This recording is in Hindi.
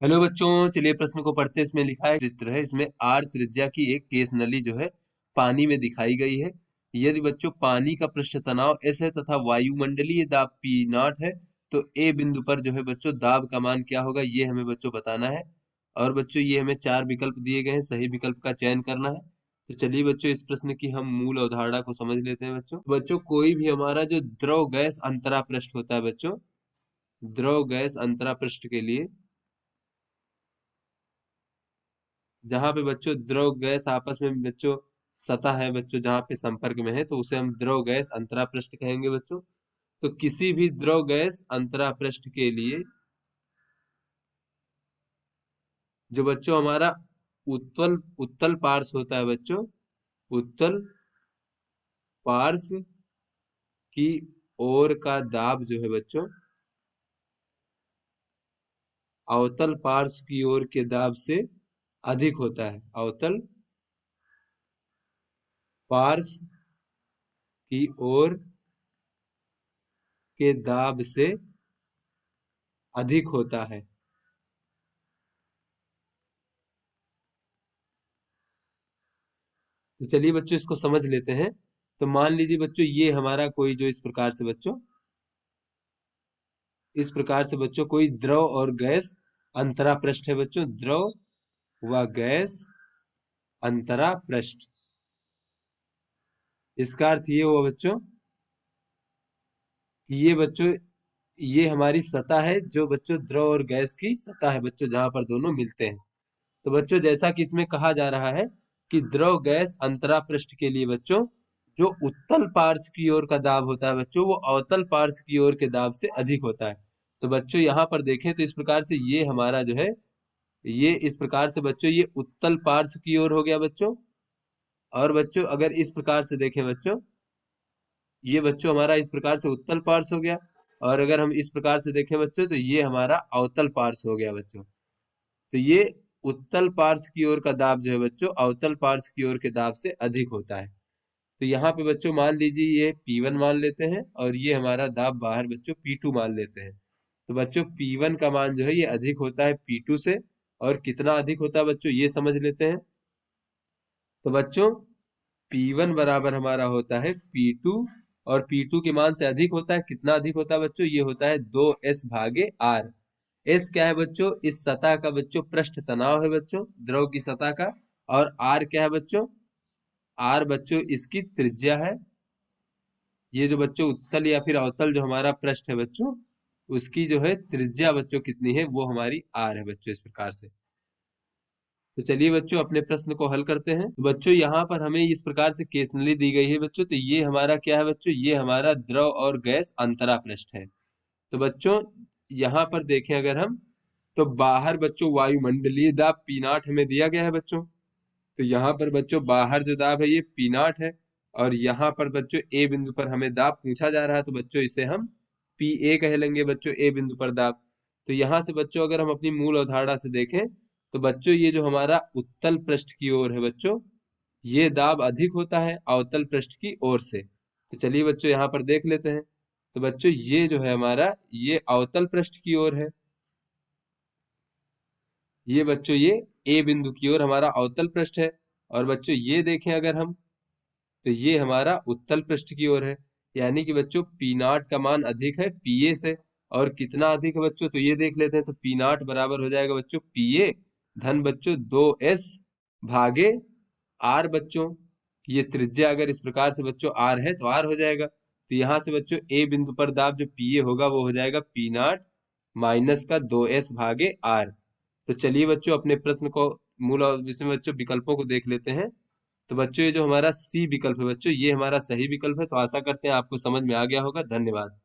हेलो बच्चों, चलिए प्रश्न को पढ़ते हैं। इसमें लिखा है चित्र है, इसमें आर त्रिज्या की एक केस नली जो है पानी में दिखाई गई है। यदि बच्चों पानी का पृष्ठ तनाव एस है तथा वायुमंडलीय दाब पी नॉट है, तो ए बिंदु पर जो है बच्चों दाब का मान क्या होगा, ये हमें बच्चों बताना है। और बच्चों ये हमें चार विकल्प दिए गए हैं, सही विकल्प का चयन करना है। तो चलिए बच्चों इस प्रश्न की हम मूल अवधारणा को समझ लेते हैं। बच्चों कोई भी हमारा जो द्रव गैस अंतरा पृष्ठ होता है बच्चों, द्रव गैस अंतरा पृष्ठ के लिए जहां पे बच्चों द्रव गैस आपस में बच्चों सतह है बच्चों, जहां पे संपर्क में है, तो उसे हम द्रव गैस अंतरा पृष्ठ कहेंगे बच्चों। तो किसी भी द्रव गैस अंतरा पृष्ठ के लिए जो बच्चों हमारा उत्तल उत्तल पार्श्व होता है बच्चों, उत्तल पार्श्व की ओर का दाब जो है बच्चों अवतल पार्श्व की ओर के दाब से अधिक होता है। अवतल पार्श्व की ओर के दाब से अधिक होता है। तो चलिए बच्चों इसको समझ लेते हैं। तो मान लीजिए बच्चों ये हमारा कोई जो इस प्रकार से बच्चों कोई द्रव और गैस अंतरा पृष्ठ है बच्चों, द्रव व गैस अंतरा पृष्ठ। इसका अर्थ ये हुआ बच्चों कि ये हमारी सतह है, जो बच्चों द्रव और गैस की सतह है बच्चों, जहां पर दोनों मिलते हैं। तो बच्चों जैसा कि इसमें कहा जा रहा है कि द्रव गैस अंतरा पृष्ठ के लिए बच्चों जो उत्तल पार्श्व की ओर का दाब होता है बच्चों, वो अवतल पार्श्व की ओर के दाब से अधिक होता है। तो बच्चों यहाँ पर देखें तो इस प्रकार से ये हमारा जो है, ये इस प्रकार से बच्चों ये उत्तल पार्श्व की ओर हो गया बच्चों। और बच्चों अगर इस प्रकार से देखें बच्चों, ये बच्चों हमारा इस प्रकार से उत्तल पार्श्व हो गया। और अगर हम इस प्रकार से देखें बच्चों, तो ये हमारा अवतल पार्श्व हो गया बच्चों। तो ये उत्तल पार्श्व की ओर का दाब जो है बच्चों अवतल पार्श्व की ओर के दाब से अधिक होता है। तो यहाँ पे बच्चों मान लीजिए ये P1 मान लेते हैं, और ये हमारा दाब बाहर बच्चों P2 मान लेते हैं। तो बच्चों P1 का मान जो है ये अधिक होता है P2 से। और कितना अधिक होता है बच्चों ये समझ लेते हैं। तो बच्चों P1 बराबर हमारा होता है P2, और P2 के मान से अधिक होता है, कितना अधिक होता है बच्चों, ये होता है 2S भागे R। एस क्या है बच्चों, इस सतह का बच्चों पृष्ठ तनाव है बच्चों, द्रव की सतह का। और आर क्या है बच्चों, आर बच्चों इसकी त्रिज्या है। ये जो बच्चों उत्तल या फिर अवतल जो हमारा पृष्ठ है बच्चों, उसकी जो है त्रिज्या बच्चों कितनी है, वो हमारी आर है बच्चों, इस प्रकार से। तो चलिए बच्चों अपने प्रश्न को हल करते हैं। तो बच्चों यहाँ पर हमें इस प्रकार से केस नली दी गई है बच्चों। तो ये हमारा क्या है बच्चों, ये हमारा द्रव और गैस अंतरा पृष्ठ है। तो बच्चों यहाँ पर देखें अगर हम, तो बाहर बच्चों वायुमंडलीय दाब P0 हमें दिया गया है बच्चों। तो यहाँ पर बच्चों बाहर जो दाब है ये P0 है। और यहाँ पर बच्चों ए बिंदु पर हमें दाब पूछा जा रहा है, तो बच्चों इसे हम PA कह लेंगे बच्चों, ए बिंदु पर दाब। तो यहाँ से बच्चों अगर हम अपनी मूल अवधारणा से देखें, तो बच्चों ये जो हमारा उत्तल पृष्ठ की ओर है बच्चों, ये दाब अधिक होता है अवतल पृष्ठ की ओर से। तो चलिए बच्चों यहाँ पर देख लेते हैं। तो बच्चों ये जो है हमारा, ये अवतल पृष्ठ की ओर है। ये बच्चों ये ए बिंदु की ओर हमारा अवतल पृष्ठ है। और बच्चों ये देखें अगर हम, तो ये हमारा उत्तल पृष्ठ की ओर है। यानी कि बच्चों P0 का मान अधिक है PA से। और कितना अधिक है बच्चों, तो ये देख लेते हैं। तो P0 बराबर हो जाएगा बच्चों PA धन बच्चों 2S भागे R बच्चों। ये त्रिज्या अगर इस प्रकार से बच्चों R है तो R हो जाएगा। तो यहाँ से बच्चों A बिंदु पर दाब जो PA होगा वो हो जाएगा P0 माइनस का 2S भागे R। तो चलिए बच्चों अपने प्रश्न को मूल और इसमें बच्चों विकल्पों को देख लेते हैं। तो बच्चों ये जो हमारा सी विकल्प है बच्चों, ये हमारा सही विकल्प है। तो आशा करते हैं आपको समझ में आ गया होगा। धन्यवाद।